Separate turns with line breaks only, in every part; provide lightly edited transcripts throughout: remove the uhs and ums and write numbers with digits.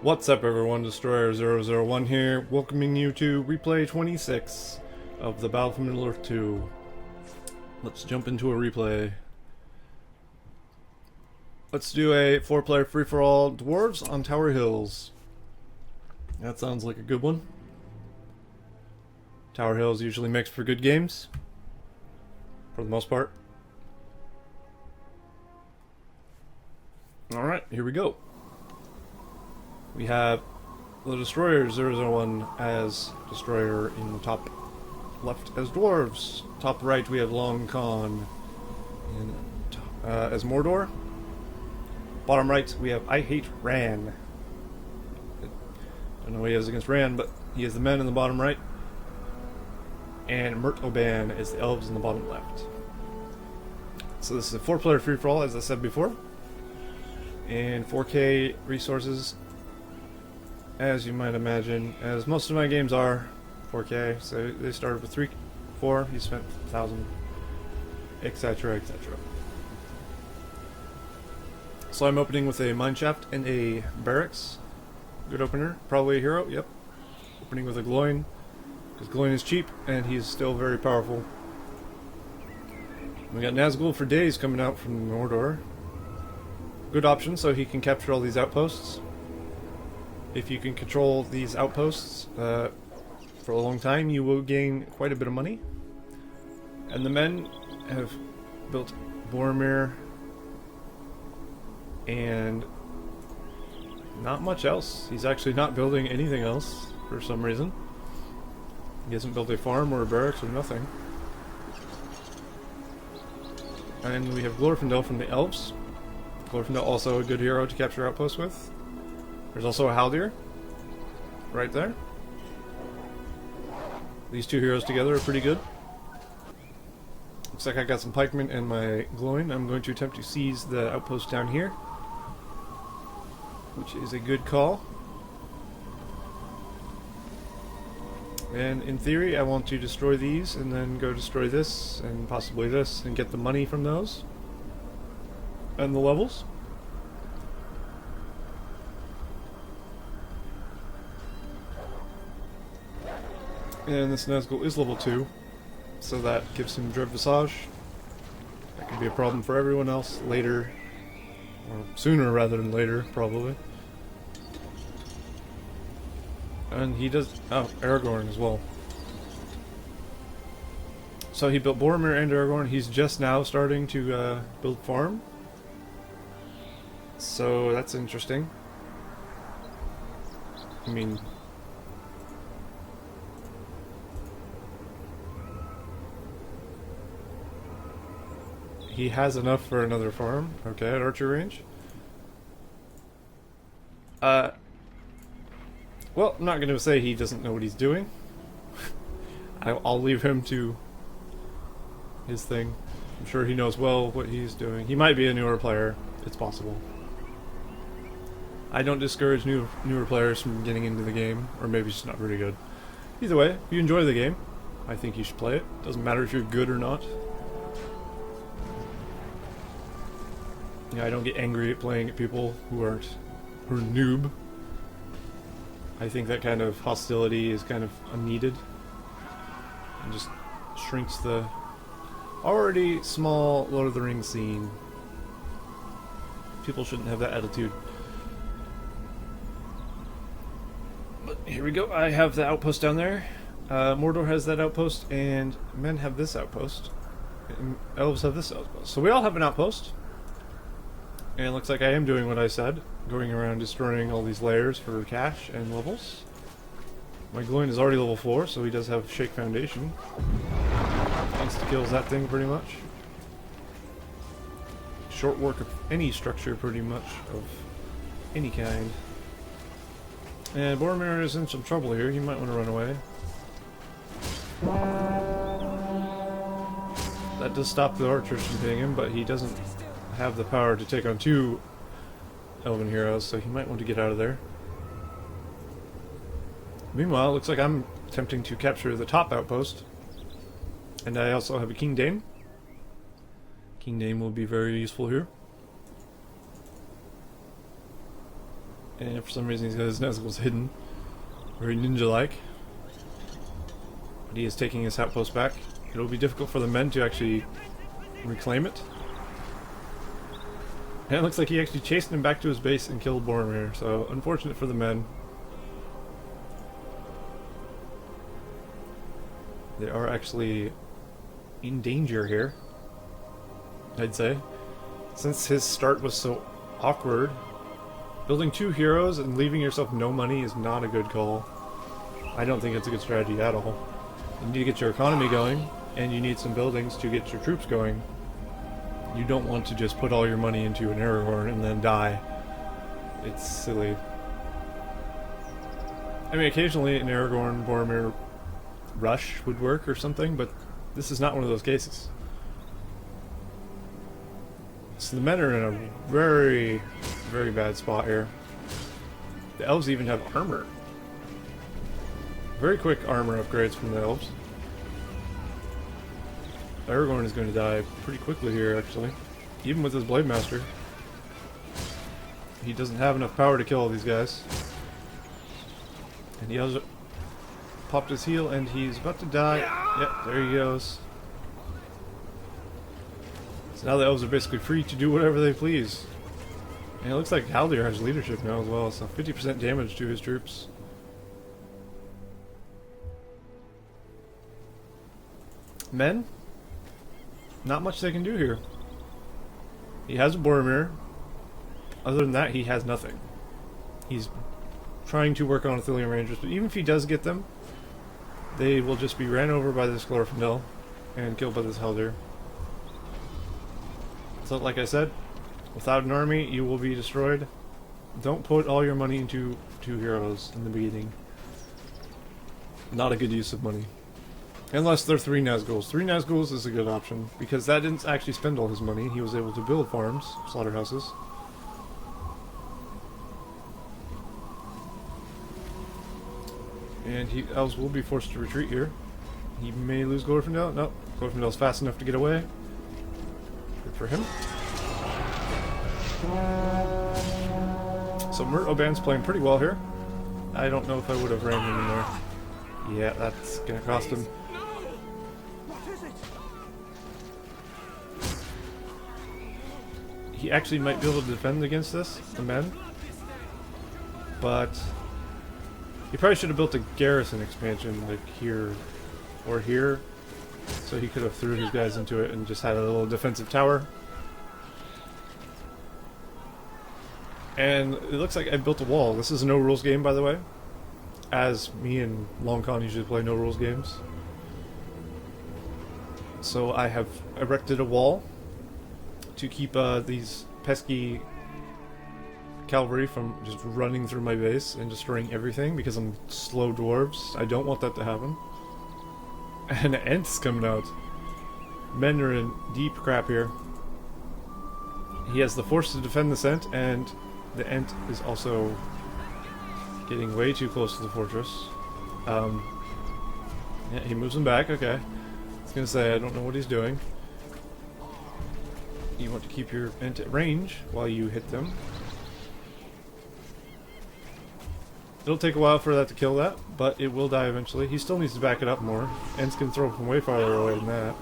What's up everyone, Destroyer001 here, welcoming you to replay 26 of the Battle for Middle-earth 2. Let's jump into a replay. Let's do a 4-player free-for-all Dwarves on Tower Hills. That sounds like a good one. Tower Hills usually makes for good games, for the most part. Alright, here we go. We have the Destroyer 001 as Destroyer in the top left as Dwarves. Top right we have Long Con as Mordor. Bottom right we have I Hate Ran. I don't know what he has against Ran, but he has the men in the bottom right. And Mert Oban is the elves in the bottom left. So this is a 4-player free-for-all, as I said before. And 4K resources, as you might imagine, as most of my games are 4K. So they started with 3, 4, you spent 1,000, etc, etc. So I'm opening with a mineshaft and a barracks. Good opener. Probably a hero, yep. Opening with a Gloin, because Gloin is cheap and he's still very powerful. We got Nazgul for days coming out from Mordor. Good option, so he can capture all these outposts. If you can control these outposts for a long time, you will gain quite a bit of money. And the men have built Boromir and not much else. He's actually not building anything else for some reason. He hasn't built a farm or a barracks or nothing. And we have Glorfindel from the elves. Glorfindel also a good hero to capture outposts with. There's also a Haldir right there. These two heroes together are pretty good. Looks like I got some pikemen and my Gloin. I'm going to attempt to seize the outpost down here, which is a good call. And in theory I want to destroy these and then go destroy this and possibly this and get the money from those and the levels. And this Nazgul is level 2, so that gives him Dread Visage. That could be a problem for everyone else later, or sooner rather than later, probably. And he does, oh, Aragorn as well. So he built Boromir and Aragorn. He's just now starting to build farm. So that's interesting. I mean, he has enough for another farm. Okay, at archer range. Well, I'm not going to say he doesn't know what he's doing. I'll leave him to his thing. I'm sure he knows well what he's doing. He might be a newer player. It's possible. I don't discourage newer players from getting into the game, or maybe it's not very good. Either way, if you enjoy the game, I think you should play it. Doesn't matter if you're good or not. Yeah, I don't get angry at playing at people who are noob. I think that kind of hostility is kind of unneeded and just shrinks the already small Lord of the Rings scene. People shouldn't have that attitude. But here we go. I have the outpost down there. Mordor has that outpost, and men have this outpost. And elves have this outpost. So we all have an outpost. And it looks like I am doing what I said, going around destroying all these layers for cash and levels. My Gloin is already level 4, so he does have Shake Foundation. Insta-kills that thing pretty much. Short work of any structure pretty much, of any kind. And Boromir is in some trouble here, he might want to run away. That does stop the archers from hitting him, but he doesn't have the power to take on 2 elven heroes, so he might want to get out of there. Meanwhile, it looks like I'm attempting to capture the top outpost, and I also have a King Dame. King Dame will be very useful here. And for some reason he's got his Nazguls hidden. Very ninja-like. But he is taking his outpost back. It will be difficult for the men to actually reclaim it. And it looks like he actually chased him back to his base and killed Boromir, so unfortunate for the men. They are actually in danger here, I'd say. Since his start was so awkward, building 2 heroes and leaving yourself no money is not a good call. I don't think it's a good strategy at all. You need to get your economy going, and you need some buildings to get your troops going. You don't want to just put all your money into an Aragorn and then die. It's silly. I mean, occasionally an Aragorn, Boromir rush would work or something, but this is not one of those cases. So the men are in a very, very bad spot here. The elves even have armor. Very quick armor upgrades from the elves. Aragorn is going to die pretty quickly here, actually. Even with his Blade Master. He doesn't have enough power to kill all these guys. And he has popped his heel and he's about to die. Yep, there he goes. So now the elves are basically free to do whatever they please. And it looks like Haldir has leadership now as well, so 50% damage to his troops. Men? Not much they can do here. He has a Boromir. Other than that, he has nothing. He's trying to work on Ithilien Rangers, but even if he does get them, they will just be ran over by this Glorfindel and killed by this Haldir. So, like I said, without an army, you will be destroyed. Don't put all your money into 2 heroes in the beginning. Not a good use of money. Unless they're 3 Nazguls. 3 Nazguls is a good option, because that didn't actually spend all his money. He was able to build farms, slaughterhouses. And elves will be forced to retreat here. He may lose Glorfindel. No, Glorfindel's fast enough to get away. Good for him. So Mert Oban's playing pretty well here. I don't know if I would have ran him in there. Yeah, that's gonna cost him. He actually might be able to defend against this, the men. But he probably should have built a garrison expansion like here or here. So he could have threw his guys into it and just had a little defensive tower. And it looks like I built a wall. This is a no rules game, by the way. As me and Longcon usually play no rules games. So I have erected a wall to keep these pesky cavalry from just running through my base and destroying everything because I'm slow dwarves. I don't want that to happen. And Ent's coming out. Men are in deep crap here. He has the force to defend this Ent, and the Ent is also getting way too close to the fortress. Yeah, he moves him back, okay. I was gonna say, I don't know what he's doing. You want to keep your Ent at range while you hit them. It'll take a while for that to kill that, but it will die eventually. He still needs to back it up more. Ents can throw from way farther away than that.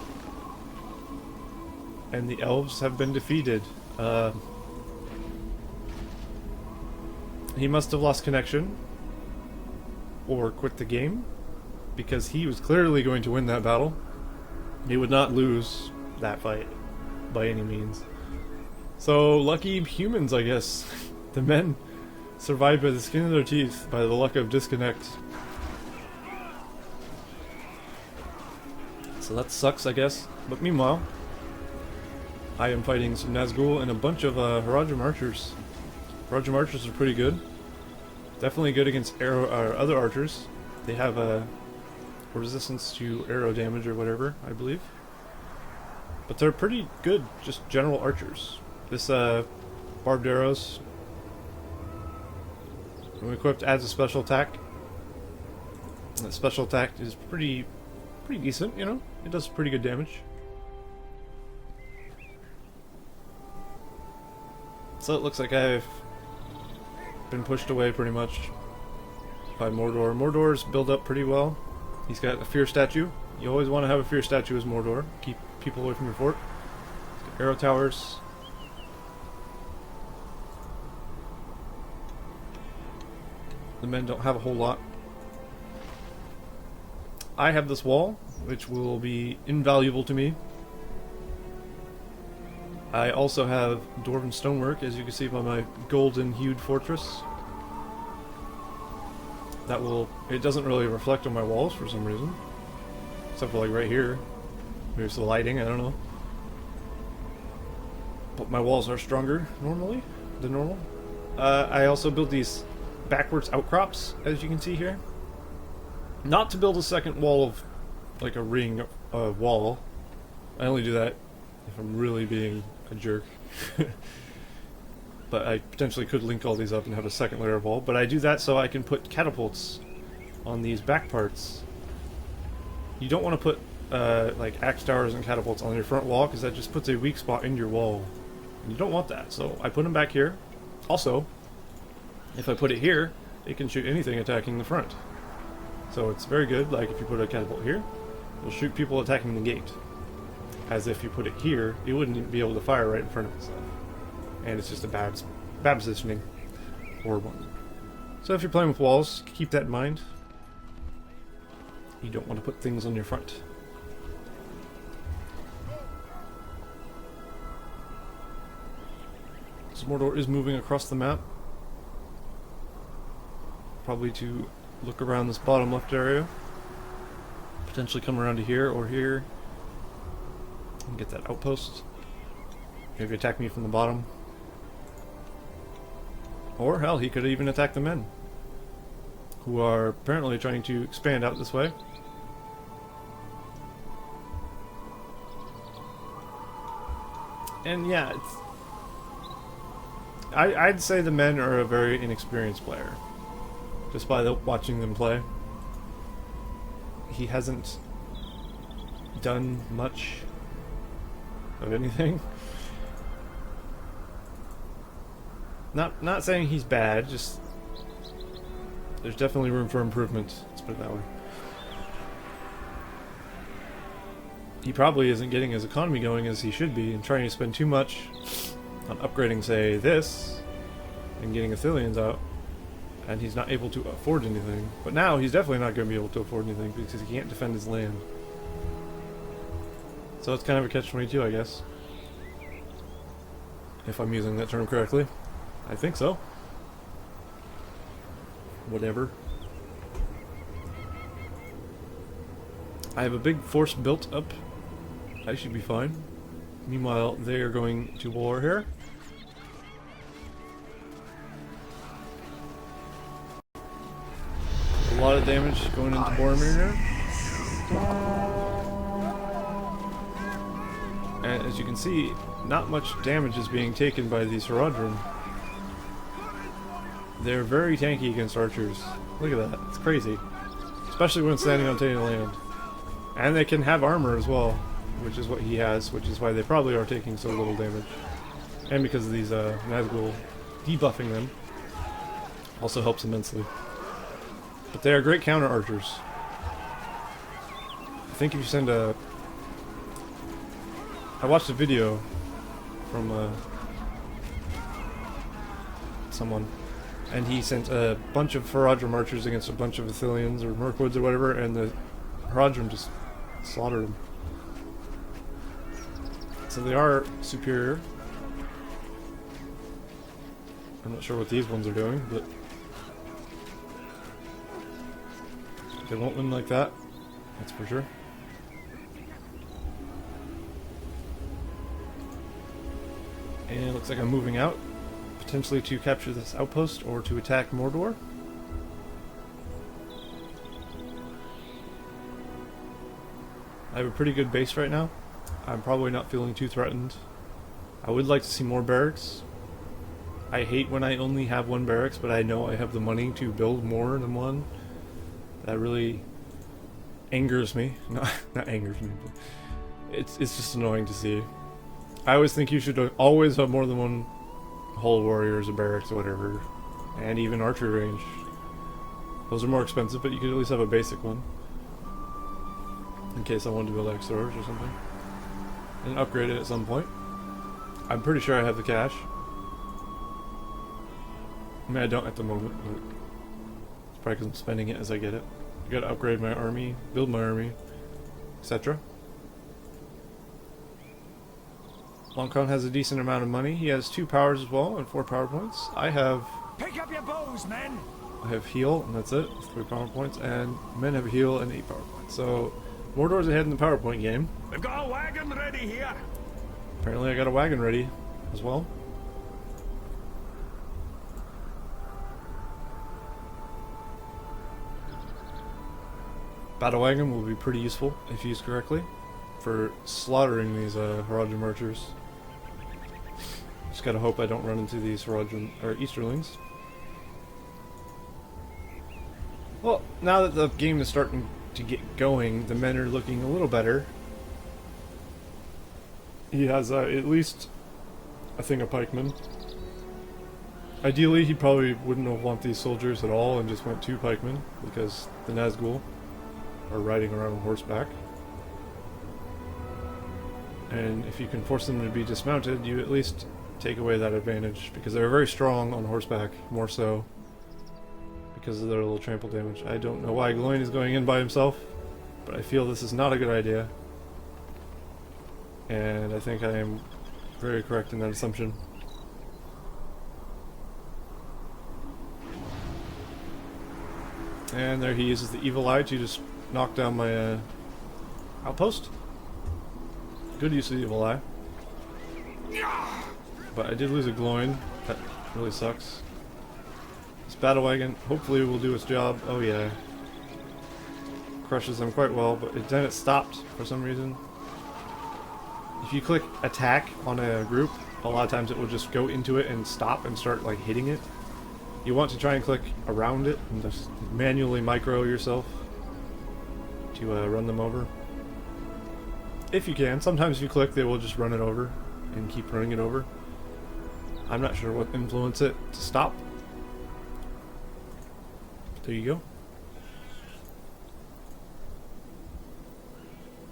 And the elves have been defeated. He must have lost connection or quit the game because he was clearly going to win that battle. He would not lose that fight by any means. So lucky humans, I guess. The men survived by the skin of their teeth, by the luck of disconnect. So that sucks, I guess. But meanwhile, I am fighting some Nazgul and a bunch of Haradrim archers. Haradrim archers are pretty good. Definitely good against other archers. They have a resistance to arrow damage or whatever, I believe. But they're pretty good, just general archers. This barbed arrows, when equipped, adds a special attack. And that special attack is pretty decent, you know? It does pretty good damage. So it looks like I've been pushed away pretty much by Mordor. Mordor's built up pretty well. He's got a fear statue. You always want to have a fear statue as Mordor. Keep people away from your fort. He's got arrow towers. The men don't have a whole lot. I have this wall, which will be invaluable to me. I also have dwarven stonework, as you can see by my golden hued fortress. That will... it doesn't really reflect on my walls for some reason. Except for like right here. Maybe it's the lighting, I don't know. But my walls are stronger normally than normal. I also built these backwards outcrops, as you can see here. Not to build a second wall of, like a ring wall. I only do that if I'm really being a jerk. But I potentially could link all these up and have a second layer of wall. But I do that so I can put catapults on these back parts. You don't want to put like axe towers and catapults on your front wall, because that just puts a weak spot in your wall. And you don't want that, so I put them back here. Also, if I put it here, it can shoot anything attacking the front. So it's very good, like if you put a catapult here, it'll shoot people attacking the gate. As if you put it here, it wouldn't be able to fire right in front of itself. And it's just a bad positioning for one. So if you're playing with walls, keep that in mind. You don't want to put things on your front. So Mordor is moving across the map. Probably to look around this bottom left area. Potentially come around to here or here. And get that outpost. Maybe attack me from the bottom. Or hell, he could even attack the men, who are apparently trying to expand out this way. And yeah, I'd say the men are a very inexperienced player, just by watching them play. He hasn't done much of anything. Not saying he's bad, just there's definitely room for improvement, let's put it that way. He probably isn't getting his economy going as he should be, and trying to spend too much on upgrading, say, this, and getting Athelians out, and he's not able to afford anything. But now he's definitely not going to be able to afford anything, because he can't defend his land. So it's kind of a catch-22, I guess. If I'm using that term correctly. I think so. Whatever. I have a big force built up. I should be fine. Meanwhile, they are going to war here. A lot of damage going into Boromir here. And as you can see, not much damage is being taken by these Haradrim. They're very tanky against archers. Look at that. It's crazy. Especially when standing on tainted land. And they can have armor as well, which is what he has, which is why they probably are taking so little damage. And because of these Nazgul debuffing them also helps immensely. But they are great counter archers. I think if you send a... I watched a video from someone, and he sent a bunch of Haradrim archers against a bunch of Athelians or Mirkwoods or whatever, and the Haradrim just slaughtered them. So they are superior. I'm not sure what these ones are doing, but they won't win like that, that's for sure. And it looks like I'm moving out, potentially to capture this outpost or to attack Mordor. I have a pretty good base right now. I'm probably not feeling too threatened. I would like to see more barracks. I hate when I only have one barracks, but I know I have the money to build more than one. That really angers me. No, not angers me, but it's just annoying to see. I always think you should always have more than one Hall of Warriors or barracks or whatever. and even archery range. Those are more expensive, but you could at least have a basic one in case I wanted to build X-Storage or something and upgrade it at some point. I'm pretty sure I have the cash. I mean, I don't at the moment, but it's probably because I'm spending it as I get it. I gotta upgrade my army, build my army, etc. Long Khan has a decent amount of money. He has 2 powers as well and 4 power points. I have...
Pick up your bows, men!
I have heal, and that's it, 3 power points, and men have heal and 8 power points. So, Mordor's ahead in the PowerPoint game.
We've got a wagon ready here!
Apparently I got a wagon ready as well. Battle wagon will be pretty useful if used correctly for slaughtering these Haradrim archers. Just gotta hope I don't run into these Haradrim or Easterlings. Well, now that the game is starting to get going, the men are looking a little better. He has at least a thing of pikemen. Ideally, he probably wouldn't have want these soldiers at all and just went 2 pikemen because the Nazgul are riding around on horseback. And if you can force them to be dismounted, you at least take away that advantage because they're very strong on horseback, more so because of their little trample damage. I don't know why Gloin is going in by himself, but I feel this is not a good idea. And I think I am very correct in that assumption. And there he uses the evil eye to just knock down my outpost. Good use of the evil eye. But I did lose a Gloin. That really sucks. This battle wagon hopefully will do its job. Oh yeah. Crushes them quite well, but then it stopped for some reason. If you click attack on a group, a lot of times it will just go into it and stop and start like hitting it. You want to try and click around it and just manually micro yourself to run them over. If you can. Sometimes if you click, they will just run it over and keep running it over. I'm not sure what influenced it to stop. But there you go.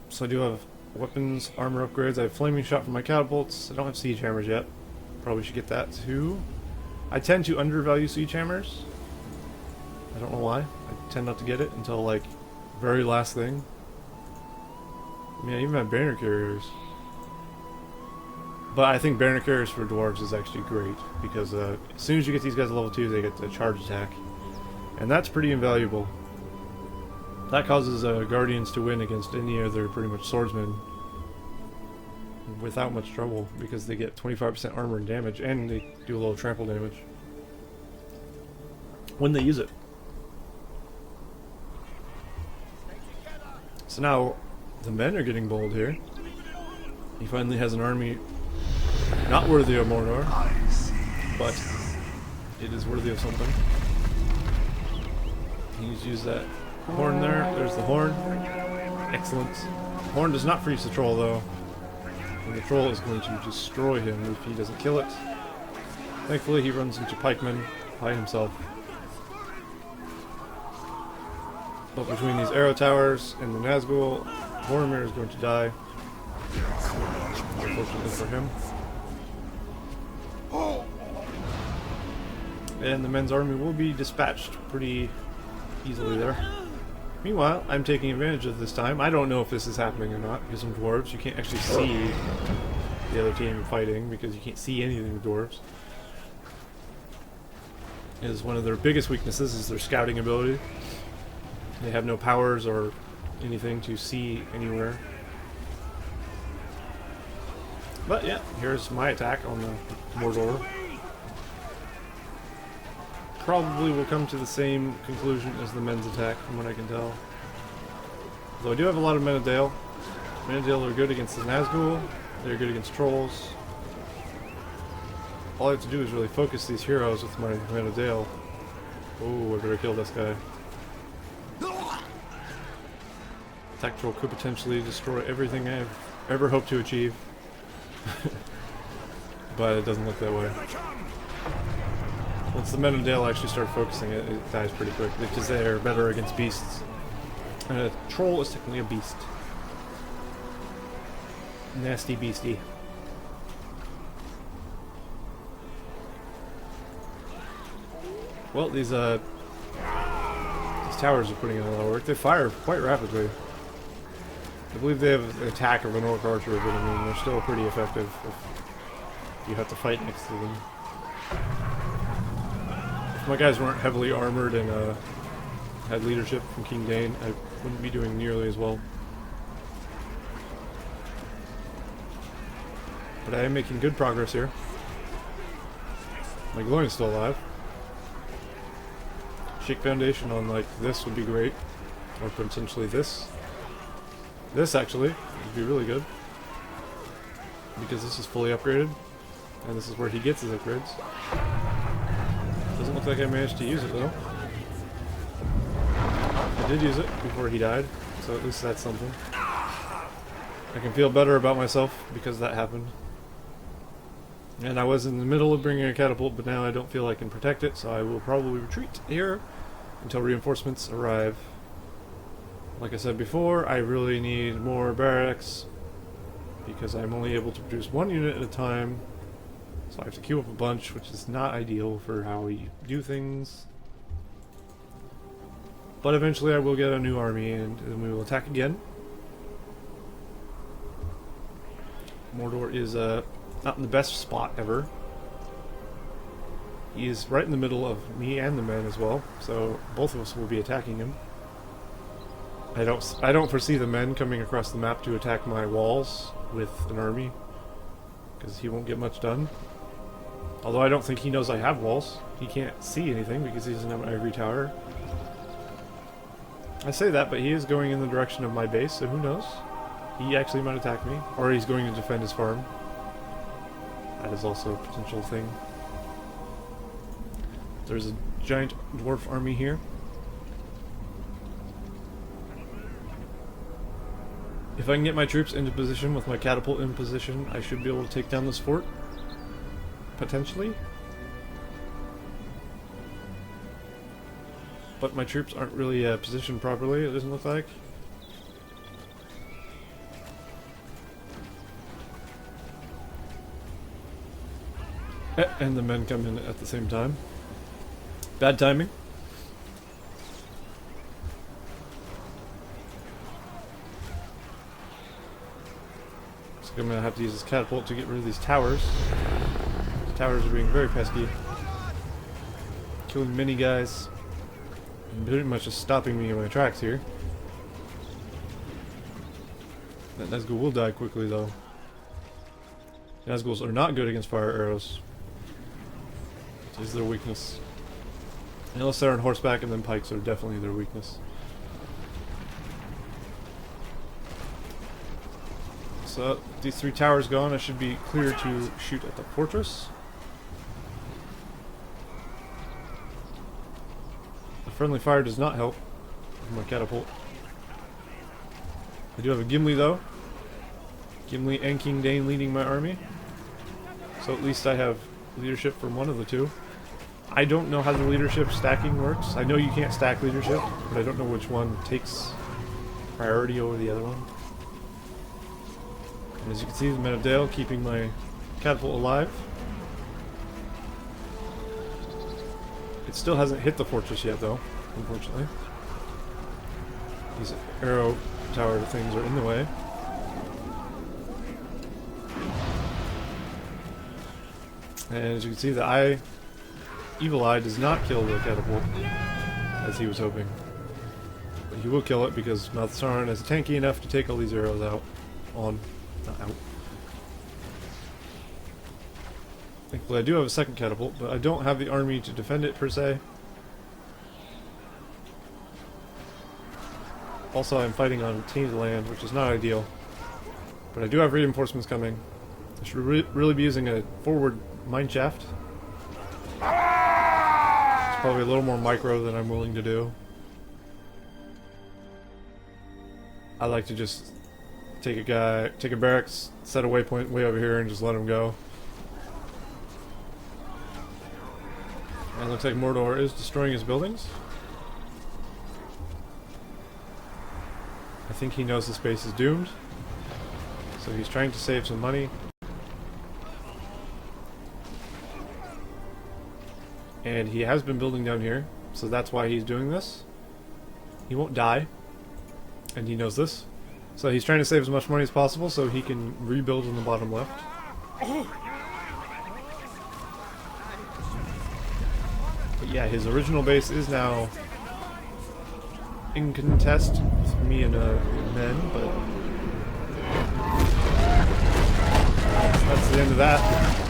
So I do have weapons, armor upgrades. I have flaming shot for my catapults. I don't have siege hammers yet. Probably should get that too. I tend to undervalue siege hammers. I don't know why. I tend not to get it until like very last thing. I mean, I even have banner carriers. But I think banner carriers for dwarves is actually great because as soon as you get these guys to level 2, they get the charge attack. And that's pretty invaluable. That causes guardians to win against any other pretty much swordsmen without much trouble because they get 25% armor and damage and they do a little trample damage when they use it. So now the men are getting bold here. He finally has an army not worthy of Mordor, but it is worthy of something. He's used that horn there. There's the horn. Excellent. The horn does not freeze the troll though. And the troll is going to destroy him if he doesn't kill it. Thankfully he runs into pikemen by himself. But between these arrow towers and the Nazgul, Boromir is going to die. Unfortunately for him. And the men's army will be dispatched pretty easily there. Meanwhile, I'm taking advantage of this time. I don't know if this is happening or not, because I'm dwarves. You can't actually see the other team fighting, because you can't see anything with dwarves. Is one of their biggest weaknesses is their scouting ability. They have no powers or anything to see anywhere. But yeah, here's my attack on the Mordor. Probably will come to the same conclusion as the men's attack, from what I can tell. Though I do have a lot of Men of Dale. Men of Dale are good against the Nazgul. They're good against trolls. All I have to do is really focus these heroes with my Men of Dale. Oh, I better kill this guy. Attack troll could potentially destroy everything I've ever hoped to achieve. But it doesn't look that way. Once once the men of Dale actually start focusing it, it dies pretty quick because they're better against beasts. And a troll is technically a beast. Nasty beastie. Well, these towers are putting in a lot of work. They fire quite rapidly. I believe they have an attack of an orc archer, but I mean, they're still pretty effective if you have to fight next to them. If my guys weren't heavily armored and had leadership from King Dane, I wouldn't be doing nearly as well. But I am making good progress here. My Gloin's still alive. Shake Foundation on like this would be great. Or potentially this. This actually would be really good. Because this is fully upgraded. And this is where he gets his upgrades. Doesn't look like I managed to use it though. I did use it before he died, so at least that's something. I can feel better about myself because that happened. And I was in the middle of bringing a catapult, but now I don't feel I can protect it, so I will probably retreat here until reinforcements arrive. Like I said before, I really need more barracks because I'm only able to produce one unit at a time, so I have to queue up a bunch, which is not ideal for how we do things. But eventually I will get a new army and then we will attack again. Mordor is not in the best spot ever. He is right in the middle of me and the men as well, so both of us will be attacking him. I don't foresee the men coming across the map to attack my walls with an army, because he won't get much done. Although I don't think he knows I have walls. He can't see anything because he doesn't have an ivory tower. I say that, but he is going in the direction of my base, so who knows? He actually might attack me, or he's going to defend his farm. That is also a potential thing. There's a giant dwarf army here. If I can get my troops into position with my catapult in position, I should be able to take down this fort. Potentially. But my troops aren't really positioned properly, it doesn't look like. And the men come in at the same time. Bad timing. So I'm gonna have to use this catapult to get rid of these towers. The towers are being very pesky. Killing many guys. And pretty much just stopping me in my tracks here. That Nazgul will die quickly though. Nazguls are not good against fire arrows. It is their weakness. Unless they're on horseback, and then pikes are definitely their weakness. So, these 3 towers gone, I should be clear to shoot at the fortress. The friendly fire does not help with my catapult. I do have a Gimli though. Gimli and King Dane leading my army. So at least I have leadership from one of the two. I don't know how the leadership stacking works. I know you can't stack leadership, but I don't know which one takes priority over the other one. And as you can see, the men of Dale keeping my catapult alive. It still hasn't hit the fortress yet though, unfortunately. These arrow tower things are in the way. And as you can see, the Evil Eye does not kill the catapult, as he was hoping. But he will kill it because Mouth Sauron is tanky enough to take all these arrows out. Not out. Thankfully I do have a second catapult, but I don't have the army to defend it per se. Also, I'm fighting on tainted land, which is not ideal. But I do have reinforcements coming. I should really be using a forward mine shaft. It's probably a little more micro than I'm willing to do. I like to just take a barracks, set a waypoint way over here, and just let him go. And it looks like Mordor is destroying his buildings. I think he knows this base is doomed. So he's trying to save some money. And he has been building down here, so that's why he's doing this. He won't die, and he knows this. So he's trying to save as much money as possible so he can rebuild in the bottom left. But yeah, his original base is now in contest with me and men, but that's the end of that.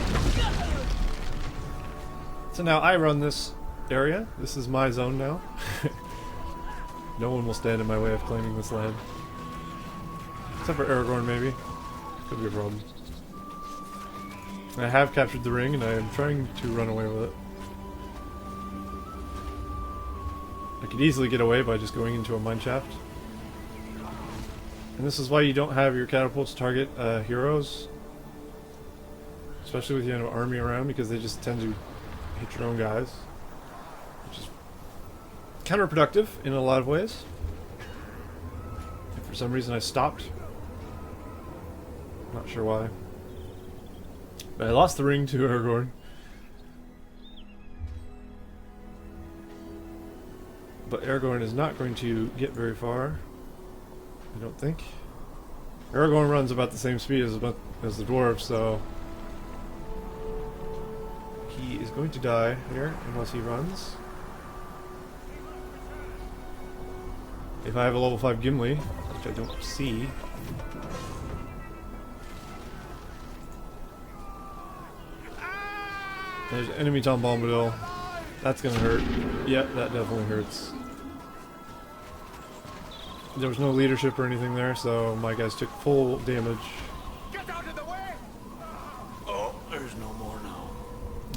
So now I run this area. This is my zone now. No one will stand in my way of claiming this land. Except for Aragorn, maybe. Could be a problem. I have captured the ring, and I am trying to run away with it. I could easily get away by just going into a mineshaft. And this is why you don't have your catapults target heroes. Especially with an army around, because they just tend to hit your own guys. Which is counterproductive in a lot of ways. And for some reason I stopped. Not sure why. But I lost the ring to Aragorn. But Aragorn is not going to get very far. I don't think. Aragorn runs about the same speed as the dwarves, so he is going to die here unless he runs. If I have a level 5 Gimli, which I don't see. There's enemy Tom Bombadil. That's gonna hurt. Yep, that definitely hurts. There was no leadership or anything there, so my guys took full damage.
Get out of the way! Oh, there's no more now.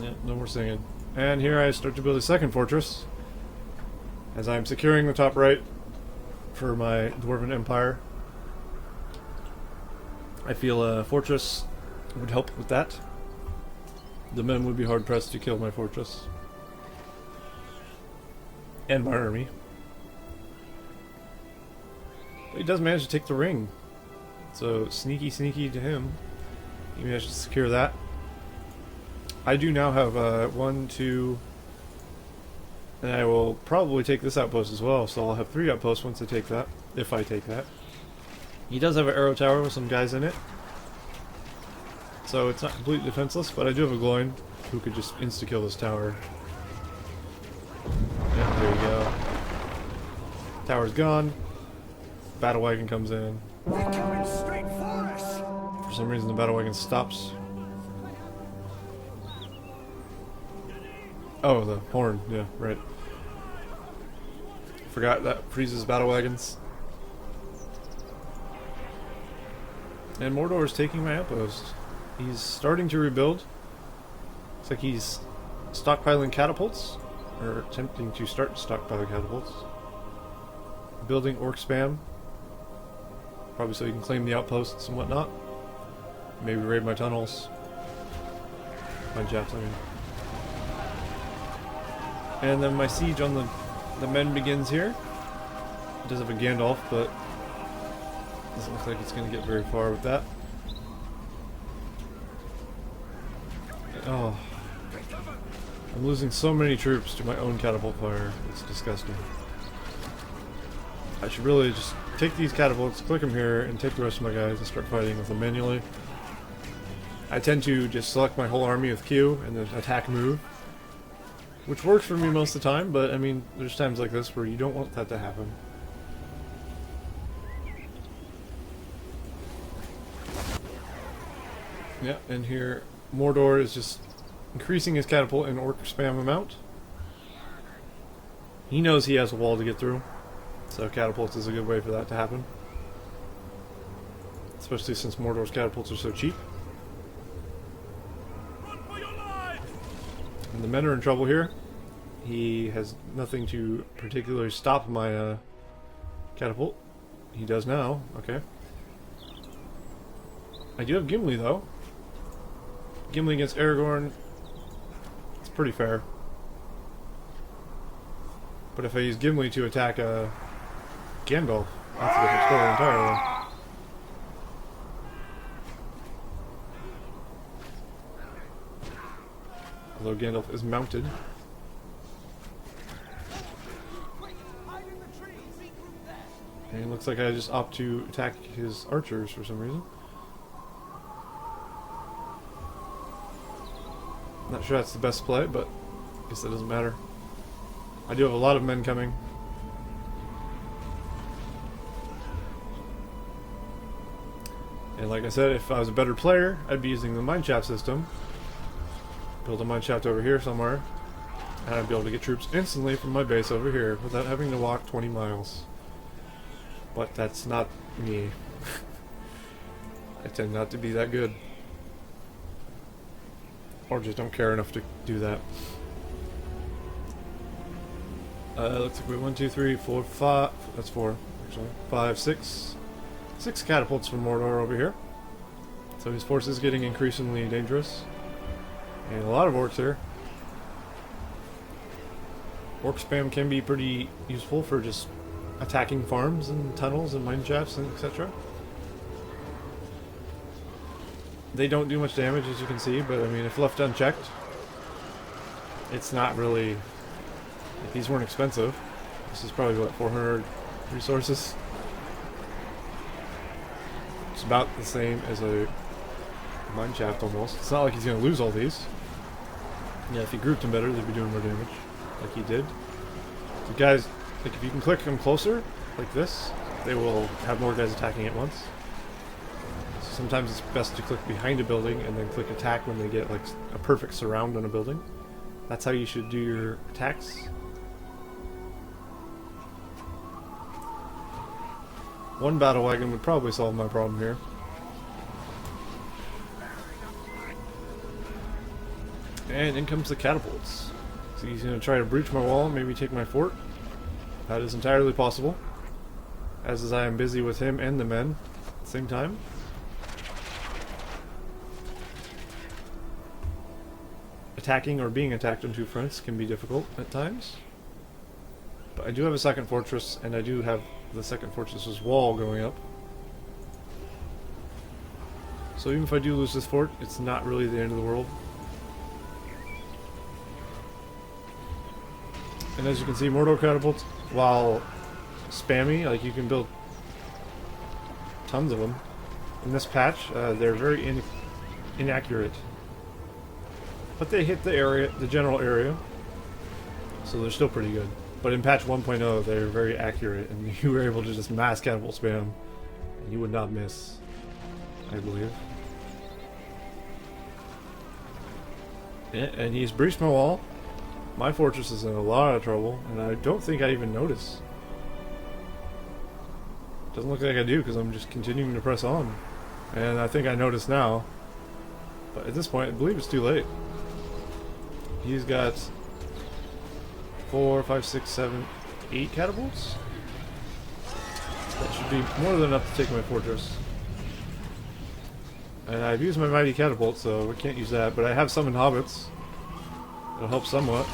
Yeah, no more singing. And here I start to build a second fortress. As I'm securing the top right for my Dwarven Empire. I feel a fortress would help with that. The men would be hard pressed to kill my fortress. And my army. But he does manage to take the ring. So sneaky to him. He managed to secure that. I do now have 1, 2, and I will probably take this outpost as well. So I'll have 3 outposts once I take that. If I take that. He does have an arrow tower with some guys in it. So it's not completely defenseless, but I do have a Gloin who could just insta-kill this tower. Yeah, there you go. Tower's gone. Battle wagon comes in.
They're coming straight for us!
For some reason the battle wagon stops. Oh, the horn. Yeah, right. Forgot that freezes battle wagons. And Mordor is taking my outpost. He's starting to rebuild. Looks like he's stockpiling catapults. Or attempting to start stockpiling catapults. Building orc spam. Probably so he can claim the outposts and whatnot. Maybe raid my tunnels. My jets, I mean. And then my siege on the men begins here. It does have a Gandalf, but doesn't look like it's going to get very far with that. Oh. I'm losing so many troops to my own catapult fire. It's disgusting. I should really just take these catapults, click them here, and take the rest of my guys and start fighting with them manually. I tend to just select my whole army with Q and then attack move. Which works for me most of the time, but I mean, there's times like this where you don't want that to happen. Yeah, and here Mordor is just increasing his catapult and orc spam amount. He knows he has a wall to get through, so catapults is a good way for that to happen. Especially since Mordor's catapults are so cheap.
Run for your life!
And the men are in trouble here. He has nothing to particularly stop my catapult. He does now, okay. I do have Gimli though. Gimli against Aragorn. It's pretty fair. But if I use Gimli to attack Gandalf, that's a different story entirely. Although Gandalf is mounted. And it looks like I just opt to attack his archers for some reason. Not sure that's the best play, but I guess that doesn't matter. I do have a lot of men coming. And like I said, if I was a better player, I'd be using the mineshaft system. Build a mineshaft over here somewhere. And I'd be able to get troops instantly from my base over here without having to walk 20 miles. But that's not me. I tend not to be that good. Or just don't care enough to do that. Looks like we 1, 2, 3, 4, 5. That's 4, actually. 5, 6. 6 catapults from Mordor over here. So his force is getting increasingly dangerous. And a lot of orcs here. Orc spam can be pretty useful for just attacking farms and tunnels and mine shafts and etc. They don't do much damage, as you can see, but I mean, if left unchecked, it's not really... If these weren't expensive, this is probably, what, 400 resources? It's about the same as a mine shaft, almost. It's not like he's going to lose all these. Yeah, if he grouped them better, they'd be doing more damage, like he did. So guys, like if you can click them closer, like this, they will have more guys attacking at once. Sometimes it's best to click behind a building and then click attack when they get like a perfect surround on a building. That's how you should do your attacks. One battle wagon would probably solve my problem here. And in comes the catapults. So he's going to try to breach my wall, maybe take my fort. That is entirely possible. As is I am busy with him and the men at the same time. Attacking or being attacked on two fronts can be difficult at times. But I do have a second fortress, and I do have the second fortress's wall going up. So even if I do lose this fort, it's not really the end of the world. And as you can see, Mordor catapults, while spammy, like you can build tons of them. In this patch, they're very inaccurate. But they hit the area, the general area, so they're still pretty good. But in patch 1.0, they're very accurate, and you were able to just mass catapult spam, and you would not miss, I believe. Yeah, and he's breached my wall. My fortress is in a lot of trouble, and I don't think I even notice. Doesn't look like I do, because I'm just continuing to press on. And I think I notice now. But at this point, I believe it's too late. He's got 4, 5, 6, 7, 8 catapults. That should be more than enough to take my fortress. And I've used my mighty catapult, so we can't use that. But I have summoned hobbits. It'll help somewhat.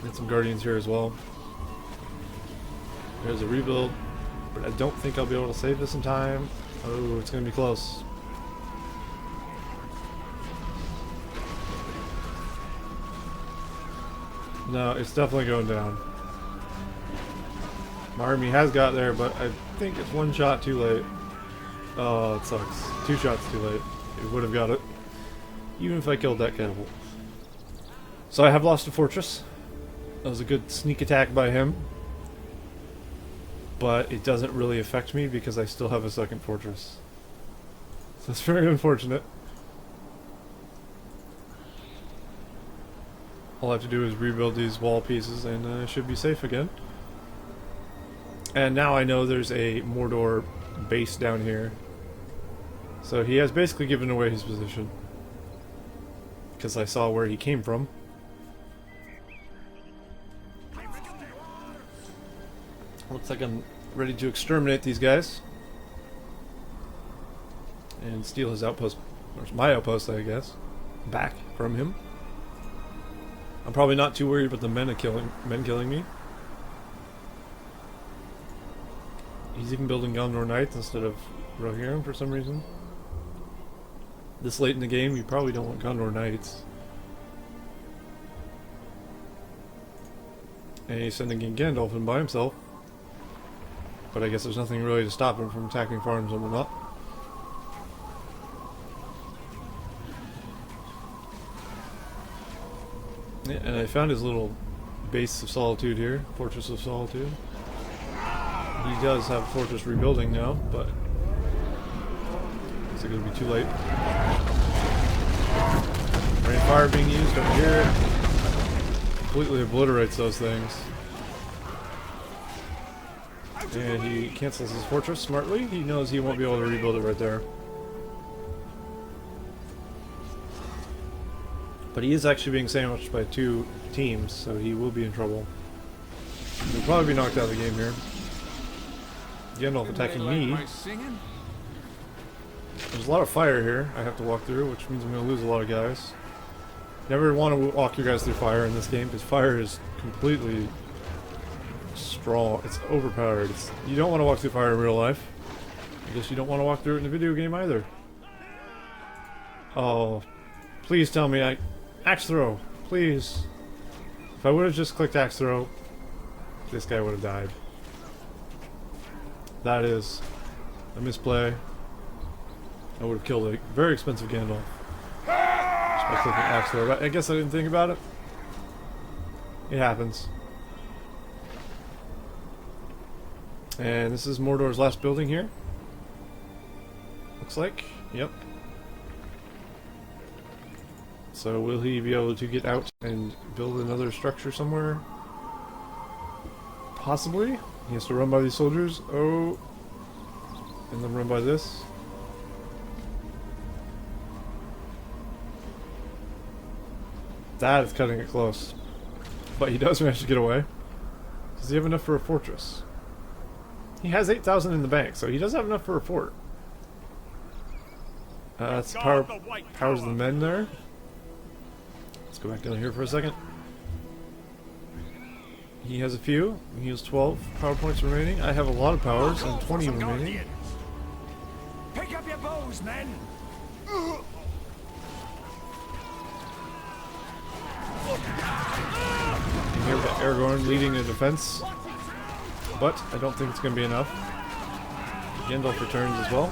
And some guardians here as well. There's a rebuild, but I don't think I'll be able to save this in time. Oh, it's going to be close. No, it's definitely going down. My army has got there, but I think it's one shot too late. Oh, it sucks. 2 shots too late. It would have got it, even if I killed that catapult. So I have lost a fortress. That was a good sneak attack by him. But it doesn't really affect me because I still have a second fortress. So it's very unfortunate. All I have to do is rebuild these wall pieces and I should be safe again. And now I know there's a Mordor base down here. So he has basically given away his position. Because I saw where he came from. Looks like I'm ready to exterminate these guys. And steal his outpost, or my outpost I guess, back from him. I'm probably not too worried about the men killing me. He's even building Gondor Knights instead of Rohirrim for some reason. This late in the game, you probably don't want Gondor Knights. And he's sending in Gandalf in by himself. But I guess there's nothing really to stop him from attacking farms and whatnot. Yeah, and I found his little base of solitude here, Fortress of Solitude. He does have Fortress rebuilding now, but it's going to be too late. Rain fire being used over here completely obliterates those things. And he cancels his fortress smartly. He knows he won't be able to rebuild it right there. But he is actually being sandwiched by two teams, so he will be in trouble. He'll probably be knocked out of the game here. Gandalf attacking me. There's a lot of fire here I have to walk through, which means I'm going to lose a lot of guys. Never want to walk your guys through fire in this game, because fire is completely strong. It's overpowered. You don't want to walk through fire in real life. I guess you don't want to walk through it in a video game either. Oh, please tell me axe throw, please. If I would have just clicked axe throw, this guy would have died. That is a misplay. I would have killed a very expensive Gandalf just by clicking axe throw. I guess I didn't think about it. It happens. And this is Mordor's last building here. Looks like. Yep. So will he be able to get out and build another structure somewhere? Possibly. He has to run by these soldiers. Oh. And then run by this. That is cutting it close. But he does manage to get away. Does he have enough for a fortress? He has 8,000 in the bank, so he does have enough for a fort. That's powers the men there. Let's go back down here for a second. He has a few. He has 12 power points remaining. I have a lot of powers and 20 remaining.
Pick up your bows, men.
And here we got Aragorn leading the defense. But I don't think it's going to be enough. Gandalf returns as well.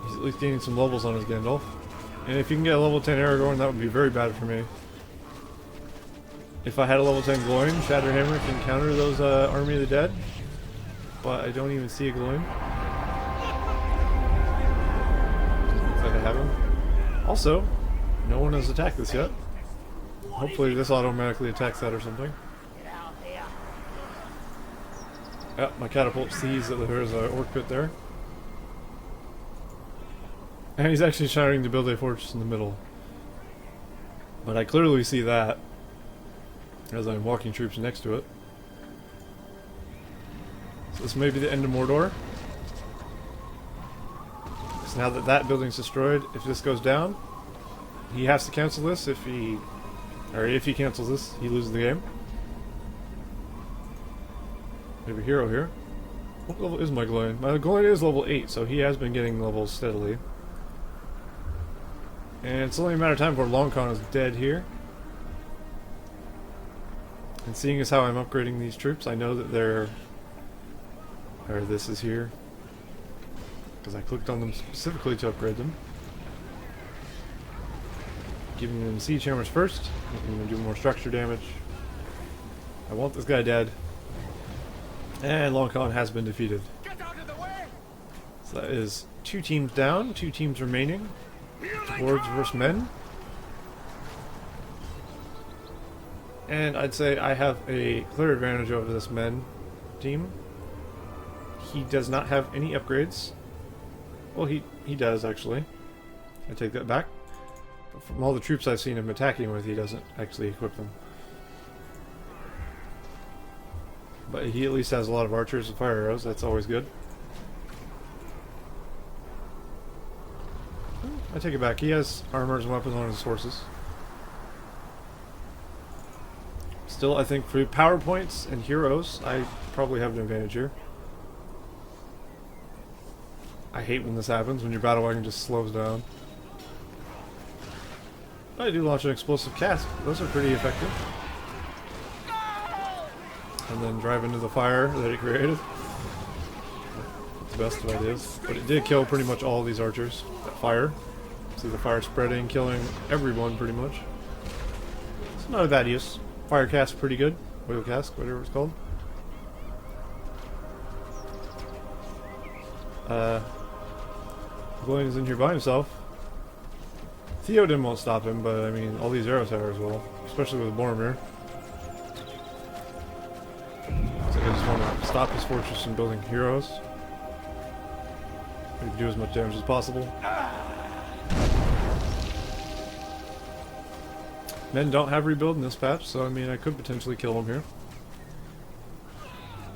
He's at least gaining some levels on his Gandalf. And if you can get a level 10 Aragorn, that would be very bad for me. If I had a level 10 Gloin, Shatterhammer can counter those Army of the Dead. But I don't even see a Gloin. Looks like I have him. Also, no one has attacked this yet. Hopefully this automatically attacks that or something. Yep, my catapult sees that there's an orc pit there. And he's actually trying to build a fortress in the middle. But I clearly see that as I'm walking troops next to it. So this may be the end of Mordor. So now that that building's destroyed, if this goes down, he has to cancel this. If he cancels this, he loses the game. We have a hero here. What level is my Gloin? My Gloin is level 8, so he has been getting levels steadily. And it's only a matter of time before Longcon is dead here. And seeing as how I'm upgrading these troops, I know that they're... Or this is here. Because I clicked on them specifically to upgrade them. Giving them siege hammers first, making them do more structure damage. I want this guy dead. And Longcon has been defeated.
Get out of the way.
So that is 2 teams down, 2 teams remaining. Dwarves versus men. And I'd say I have a clear advantage over this men team. He does not have any upgrades. Well, he does actually. I take that back. But from all the troops I've seen him attacking with, he doesn't actually equip them. But he at least has a lot of archers and fire arrows. That's always good. I take it back. He has armors and weapons on his horses. Still, I think for power points and heroes, I probably have an advantage here. I hate when this happens, when your battle wagon just slows down. I do launch an explosive cast. Those are pretty effective. And then drive into the fire that it created. Not the best of ideas. But it did kill pretty much all these archers. That fire. See the fire spreading, killing everyone pretty much. It's not a bad use. Fire cast pretty good. Oil cask, whatever it's called. Glenn is in here by himself. Theoden won't stop him, but I mean, all these arrow towers will. Especially with Boromir. So I just want to stop his fortress from building heroes. Maybe do as much damage as possible. Men don't have rebuild in this patch, so I mean, I could potentially kill him here.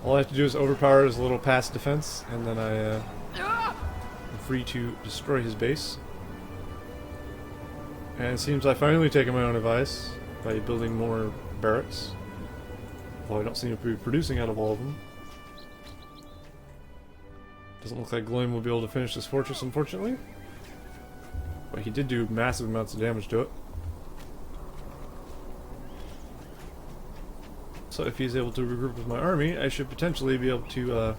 All I have to do is overpower his little pass defense, and then I'm free to destroy his base. And it seems I finally taken my own advice by building more barracks. Although I don't seem to be producing out of all of them. Doesn't look like Glim will be able to finish this fortress, unfortunately. But he did do massive amounts of damage to it. So if he's able to regroup with my army, I should potentially be able to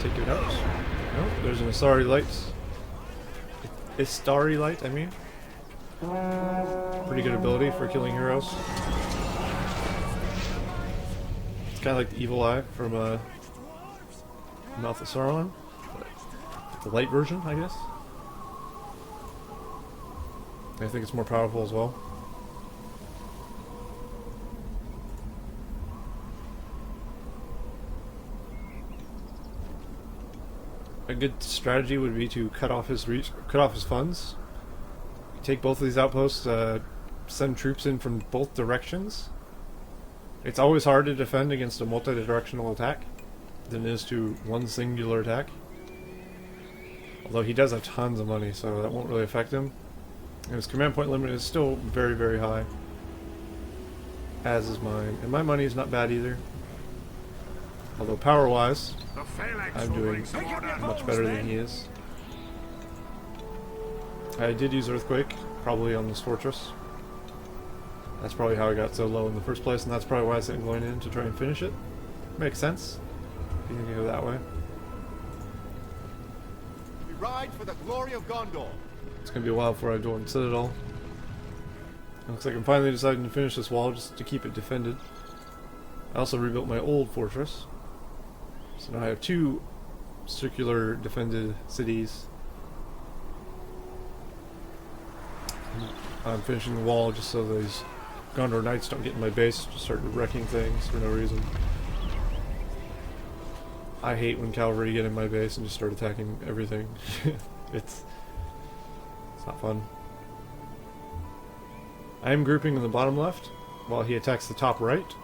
take it out. Nope, there's an Istari light. Istari light, I mean. Pretty good ability for killing heroes. It's kind of like the evil eye from Mouth of Sauron. The light version, I guess. I think it's more powerful as well. A good strategy would be to cut off his funds. Take both of these outposts, send troops in from both directions. It's always hard to defend against a multi-directional attack than it is to one singular attack. Although he does have tons of money, so that won't really affect him. And his command point limit is still very, very high. As is mine. And my money is not bad either. Although power-wise, I'm doing much better than he is. I did use Earthquake, probably on this fortress. That's probably how I got so low in the first place, and that's probably why I sent going in to try and finish it. Makes sense, if you can go that way.
We ride for the glory of Gondor.
It's going to be a while before I do it in Citadel. Looks like I'm finally deciding to finish this wall just to keep it defended. I also rebuilt my old fortress. So now I have 2 circular defended cities. I'm finishing the wall just so these Gondor Knights don't get in my base, just start wrecking things for no reason. I hate when cavalry get in my base and just start attacking everything. It's not fun. I am grouping in the bottom left while he attacks the top right.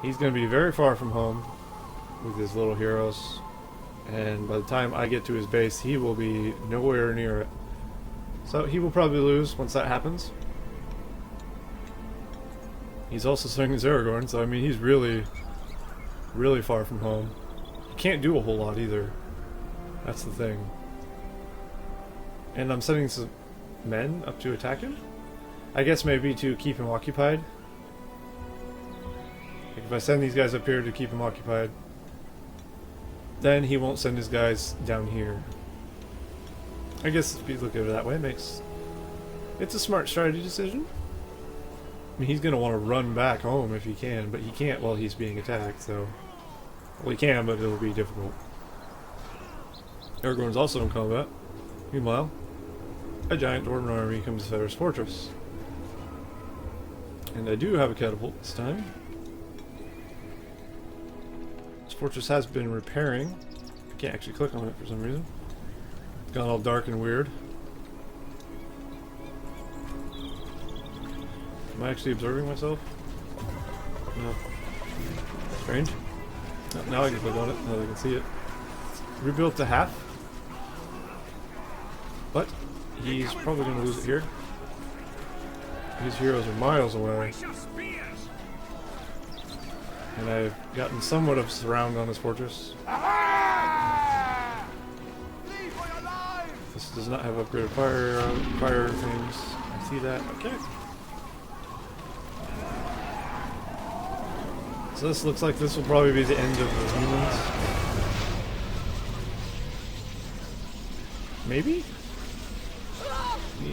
He's going to be very far from home with his little heroes, and by the time I get to his base, he will be nowhere near it. So he will probably lose once that happens. He's also swinging his Aragorn, so I mean he's really, really far from home. He can't do a whole lot either. That's the thing. And I'm sending some men up to attack him? I guess maybe to keep him occupied. Like if I send these guys up here to keep him occupied, then he won't send his guys down here. I guess if you look at it that way, it's a smart strategy decision. I mean, he's going to want to run back home if he can, but he can't while he's being attacked, so... Well, he can, but it'll be difficult. Aragorn's also in combat. Meanwhile, a giant Dwarven army comes to Fetter's fortress. And I do have a catapult this time. This fortress has been repairing. I can't actually click on it for some reason. It's gone all dark and weird. Am I actually observing myself? No. Strange. Now I can click on it, now I can see it. It's rebuilt to half. But he's probably going to lose it here. His heroes are miles away. And I've gotten somewhat of surround on his fortress. This does not have upgraded fire things. I see that. Okay. So this looks like this will probably be the end of the humans. Maybe?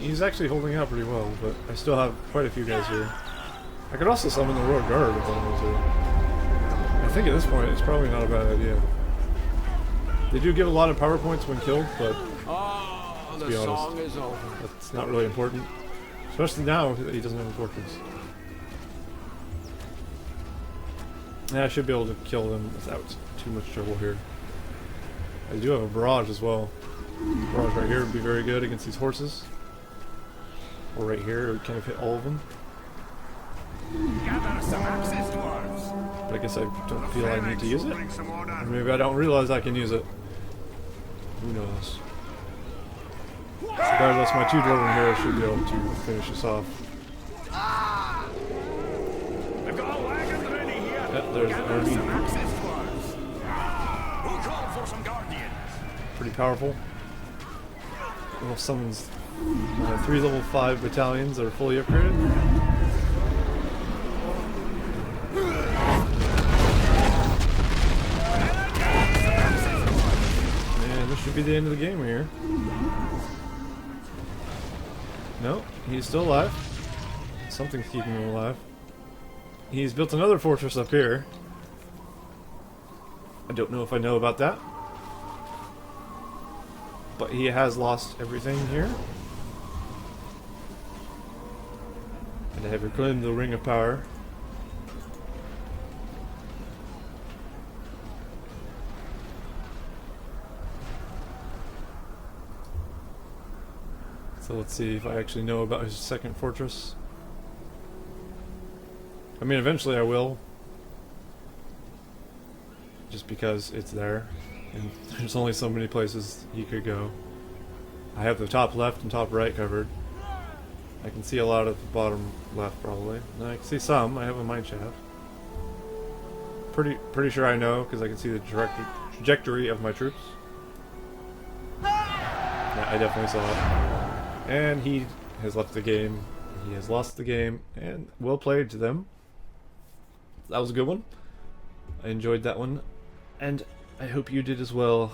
He's actually holding out pretty well, but I still have quite a few guys here. I could also summon the Royal Guard if I wanted to. I think at this point it's probably not a bad idea. They do give a lot of power points when killed, but let's be honest, that's not really important. Especially now that he doesn't have a fortress. Yeah, I should be able to kill them without too much trouble here. I do have a barrage as well. Barrage right here would be very good against these horses. Or right here, it would kind of hit all of them.
Gather some axes, dwarves.
But I guess I don't feel I need to use it. Or maybe I don't realize I can use it. Who knows? Regardless, my 2 dwarven heroes should be able to finish this off.
I've got a wagon ready here.
Yep, there's the army.
Some axes, dwarves. We'll call for some guardians.
Pretty powerful. Well, summons 3 level 5 battalions that are fully upgraded. And this should be the end of the game here. No, he's still alive. Something's keeping him alive. He's built another fortress up here. I don't know if I know about that. But he has lost everything here. And I have reclaimed the Ring of Power. So let's see if I actually know about his second fortress. I mean, eventually I will. Just because it's there. And there's only so many places he could go. I have the top left and top right covered. I can see a lot of the bottom left probably. And I can see some. I have a mine shaft. Pretty sure I know because I can see the trajectory of my troops. Yeah, I definitely saw it. And he has left the game. He has lost the game. And well played to them. That was a good one. I enjoyed that one. And I hope you did as well.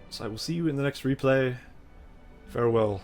So I will see you in the next replay. Farewell.